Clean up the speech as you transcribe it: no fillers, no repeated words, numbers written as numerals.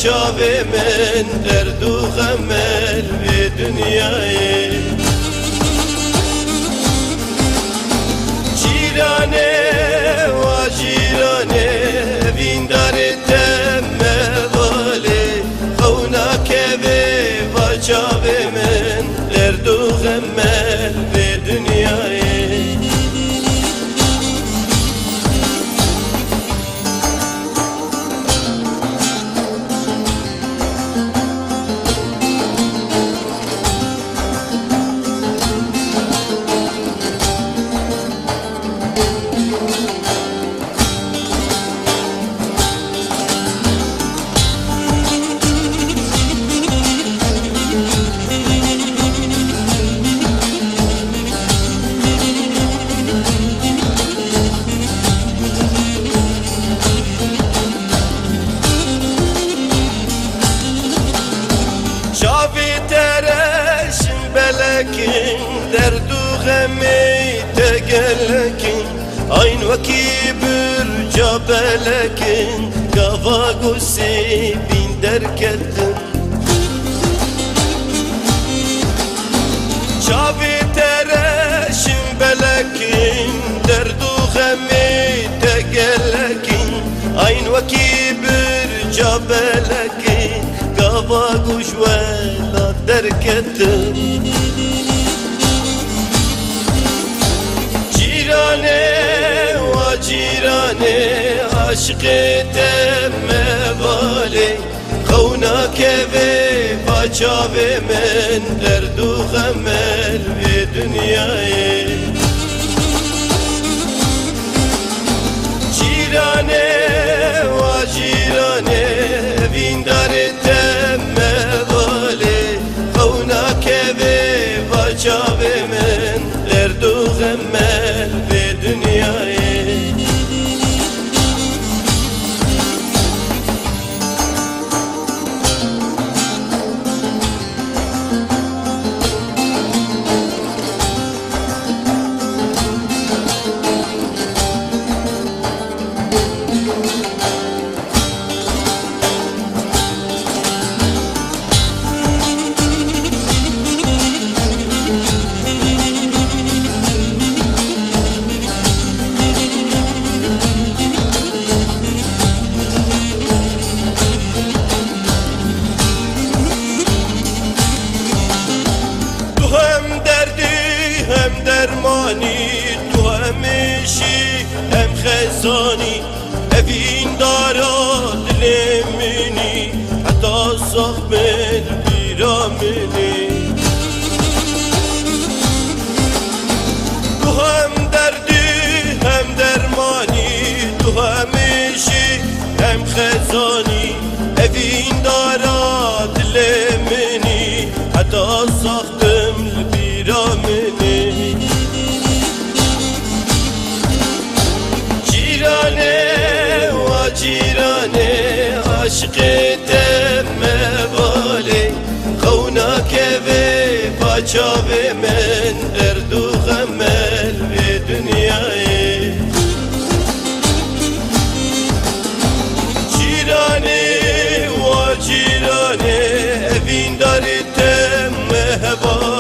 چاوه من درد و غمل به دنیای جیرانه و جیرانه بین دارتم مواله خونا که و چاوه من درد و غمل به دنیای لكن درد غمي تقلكن عين وكيبر جبلكن قفا قسي بين دركتن شافي ترشم بلكن درد غمي تقلكن عين وكيبر جبلكن قفا قشوة دركتن جیرانه و جیرانه عشقتم مواله خونا که و چاوه من درد و غمل به دنیای جیرانه و جیرانه بین دارتم مواله خونا که و چاوه من درد و غمل به دنیای هم درمانی تو همیشی هم خزانی اوین دارا دل منی حتی صاحب بیرامنی تو هم دردی هم درمانی تو همیشی هم خزانی اوین دارا دل منی حتی صاحب بیرامنی جیرانه و جیرانه عشقتم مواله خونا که و چاوه من درد و غمل به دنیای جیرانه و جیرانه بین دارتم مواله